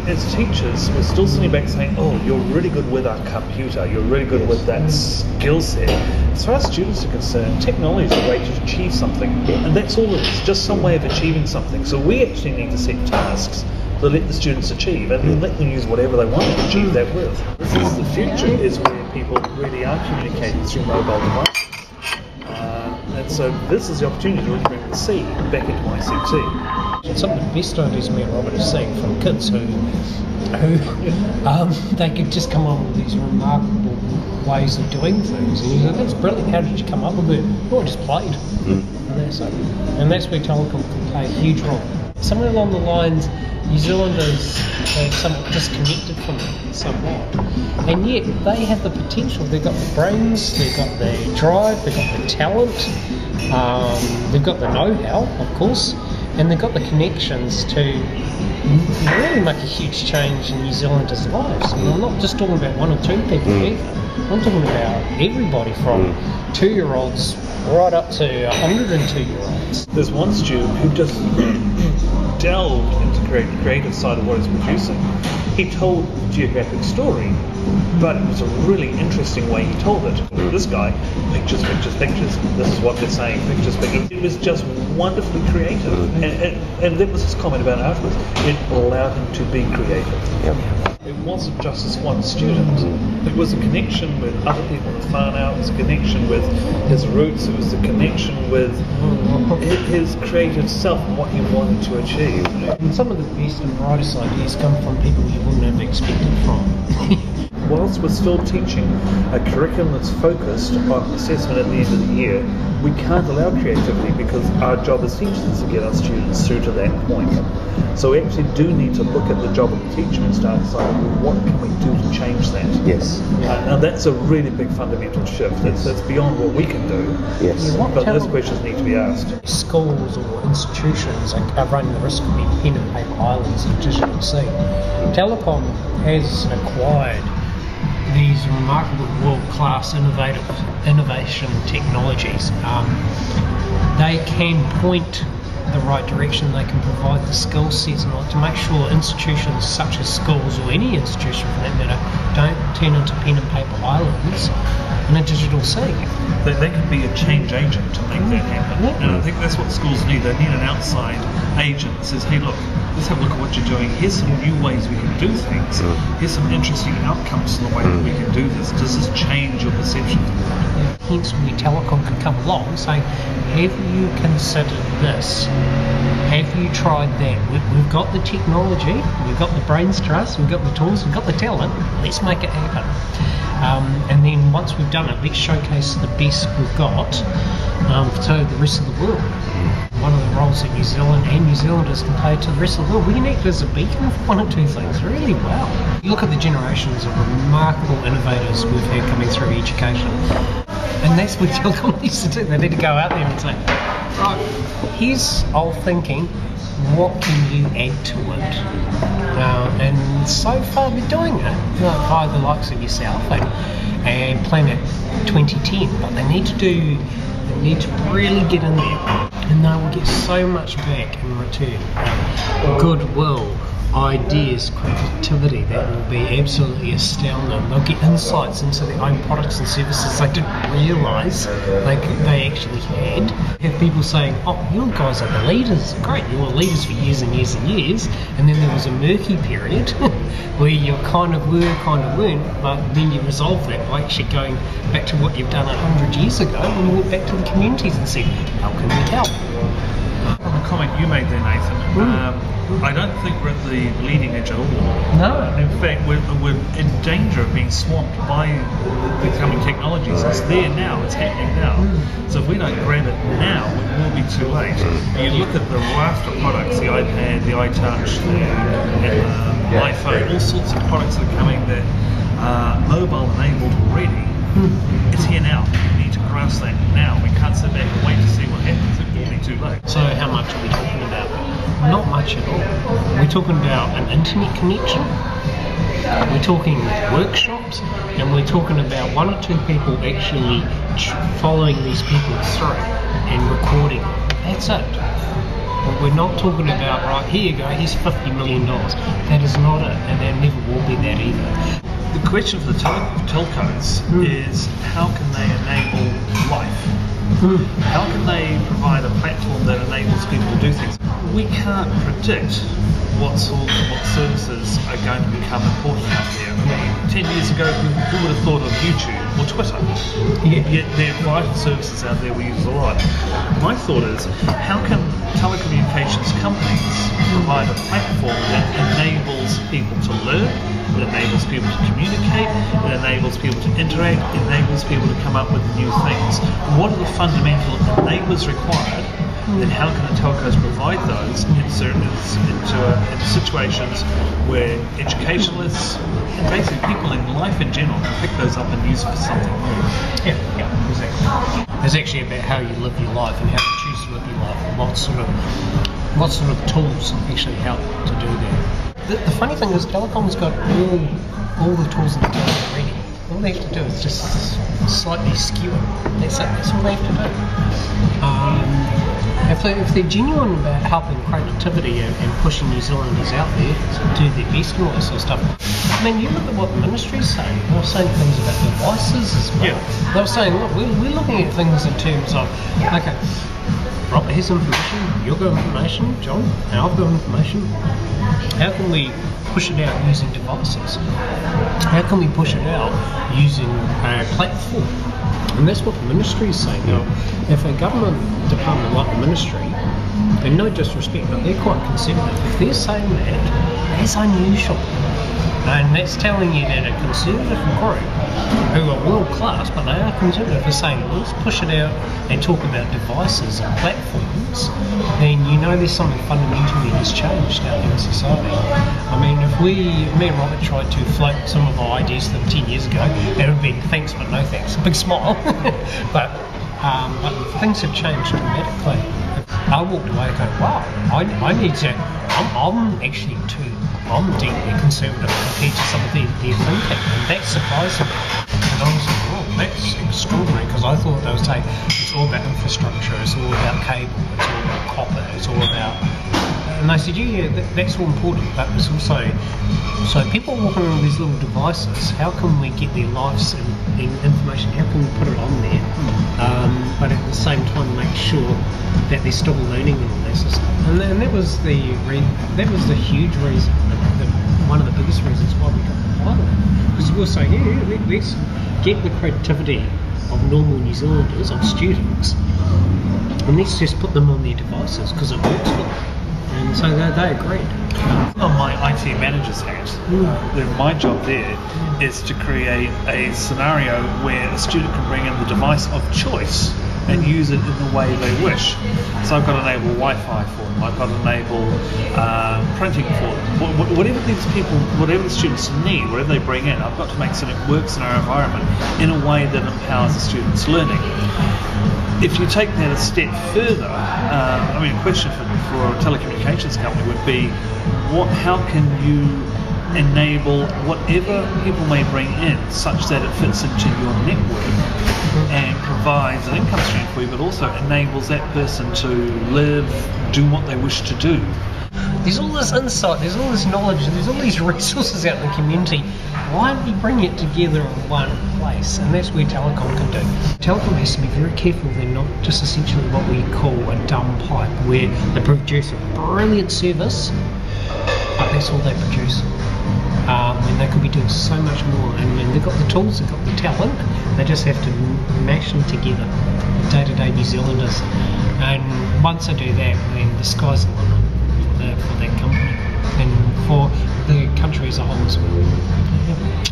as teachers, we're still sitting back saying, oh, you're really good with a computer, you're really good with that skill set. As far as students are concerned, technology is a way to achieve something, and that's all it is, just some way of achieving something. So we actually need to set tasks to let the students achieve, and then let them use whatever they want to achieve that with. This is the future, is where people really are communicating through mobile devices. And so this is the opportunity to really bring the C back into ICT. Some of the best ideas me and Robert have seen from kids who they could just come up with these remarkable ways of doing things. And you go, that's brilliant, how did you come up with it? Oh, I just played. And that's where Telecom can play a huge role. Somewhere along the lines, New Zealanders have somewhat disconnected from it somewhat. And yet they have the potential. They've got the brains, they've got the drive, they've got the talent, they've got the know-how, of course, and they've got the connections to really make a huge change in New Zealanders' lives. And I'm not just talking about one or two people either. I'm talking about everybody from 2-year-olds right up to 102-year-olds. There's one student who just delved into the creative side of what he's producing. He told the geographic story, but it was a really interesting way he told it. This guy, pictures, this is what they're saying, pictures. It was just wonderfully creative. And that was his comment about it afterwards. It allowed him to be creative. It wasn't just this one student. It was a connection with other people in the whānau, it was a connection with his roots, it was a connection with his creative self and what he wanted to achieve. And some of the best and brightest ideas come from people you wouldn't have expected from. Whilst we're still teaching a curriculum that's focused on assessment at the end of the year, we can't allow creativity because our job as teachers is to get our students through to that point. So we actually do need to look at the job of the teacher and start deciding, what can we do to change that? Yes. Now that's a really big fundamental shift. That's beyond what we can do. Yes. But those questions need to be asked. Schools or institutions are running the risk of being pen and paper islands of digital sea. Telecom has acquired these remarkable world-class innovation technologies. They can point the right direction, they can provide the skill sets and all to make sure institutions such as schools, or any institution for that matter, don't turn into pen and paper islands in a digital sea. They could be a change agent to make that happen. And I think that's what schools need. They need an outside agent that says, hey look, let's have a look at what you're doing. Here's some new ways we can do things. Here's some interesting outcomes in the way that we can do this. Does this change your perception? Hence where Telecom can come along saying, have you considered this? Have you tried that? We've got the technology, we've got the brains trust, we've got the tools, we've got the talent, let's make it happen. And then once we've done it, let's showcase the best we've got to the rest of the world. One of the roles that New Zealand and New Zealanders can play to the rest of the world, we can act as a beacon for one or two things really well. You look at the generations of remarkable innovators we've had coming through education, and that's what Telecom needs to do. They need to go out there and say, right, here's old thinking, what can you add to it? And so far they're doing it via the likes of yourself and Planet 2010, but they need to really get in there, and they will get so much back in return. Goodwill, ideas, creativity, that will be absolutely astounding. They'll get insights into their own products and services they didn't realise they actually had. Have people saying, oh, you guys are the leaders, great, you were leaders for years and years and years, and then there was a murky period where you kind of were, kind of weren't, but then you resolved that by actually going back to what you've done 100 years ago, and you went back to the communities and said, how can we help? On the comment you made there, Nathan, I don't think we're at the leading edge at all. No. In fact, we're in danger of being swamped by the coming technologies. It's there now, it's happening now. So if we don't grab it now, it will be too late. You look at the raft of products, the iPad, the iTouch, the iPhone, all sorts of products that are coming that are mobile enabled already. It's here now. We need to grasp that now. We can't sit back and wait to see what happens. It will be too late. So how much are we talking about? Not much at all. We're talking about an internet connection, we're talking workshops, and we're talking about one or two people actually following these people through and recording. That's it. We're not talking about, right, here you go, here's $50 million. That is not it, and there never will be that either. The question for the telcos is how can they enable life? How can they provide a platform that enables people to do things? We can't predict what services are going to become important out there. I mean, 10 years ago, who would have thought of YouTube or Twitter? Yet there are a variety of services out there we use a lot. My thought is, how can telecommunications companies provide a platform that enables people to learn, it enables people to communicate, it enables people to interact, it enables people to come up with new things? What are the fundamental enablers required? Then how can the telcos provide those in situations where educationalists and basically people in life in general can pick those up and use for something new? Yeah, exactly. It's actually about how you live your life and how you choose to live your life, and what sort of tools actually help to do that. The funny thing is, Telecom's got all the tools in the tool already. All they have to do is just slightly skew it. That's it. That's all they have to do. If they're genuine about helping creativity and pushing New Zealanders out there to do their best and all this sort of stuff, I mean, you look at what the ministry's saying. They were saying things about devices as well. Yeah. They were saying, look, we're looking at things in terms of, okay, Robert has information, you've got information, John, and I've got information. How can we push it out using devices? How can we push it out using a platform? And that's what the ministry is saying. Now, if a government department like the ministry, and no disrespect, but they're quite conservative, if they're saying that, that's unusual. And that's telling you that a conservative group, who are world class, but they are conservative, are saying, let's push it out and talk about devices and platforms, then you know there's something fundamentally has changed out in society. I mean, if me and Robert tried to float some of our ideas to them 10 years ago, it would have been thanks but no thanks. Big smile. but things have changed dramatically. I walked away going, wow, I need to, I'm deeply conservative compared to some of their thinking, and that surprised me. And I was like, oh, that's extraordinary, because I thought they would say it's all about infrastructure, it's all about cable, it's all about copper, it's all about... And they said, yeah, that's all important, but it's also... So people walking around with these little devices, how can we get their lives and information, how can we put it on there, but at the same time make sure that they're still learning and all that sort of stuff. And that was the huge reason, one of the biggest reasons why we got the pilot. Because we'll say, let's get the creativity of normal New Zealanders, of students, and let's just put them on their devices because it works for them. And so they agreed. On my IT manager's hat, my job there is to create a scenario where a student can bring in the device of choice and use it in the way they wish. So I've got to enable Wi-Fi for them, I've got to enable printing for them. Whatever the students need, whatever they bring in, I've got to make certain it works in our environment in a way that empowers the students' learning. If you take that a step further, a question for a telecommunications company would be, how can you enable whatever people may bring in such that it fits into your network and provides an income stream for you, but also enables that person to live, do what they wish to do. There's all this insight, there's all this knowledge, there's all these resources out in the community. Why don't we bring it together in one place? And that's where Telecom can do. Telecom has to be very careful they're not just essentially what we call a dumb pipe, where they produce a brilliant service, but that's all they produce. When they could be doing so much more, and when they've got the tools, they've got the talent, they just have to mash them together, day-to-day New Zealanders. And once they do that, then the sky's the limit for that company and for the country as a whole as well. Yeah.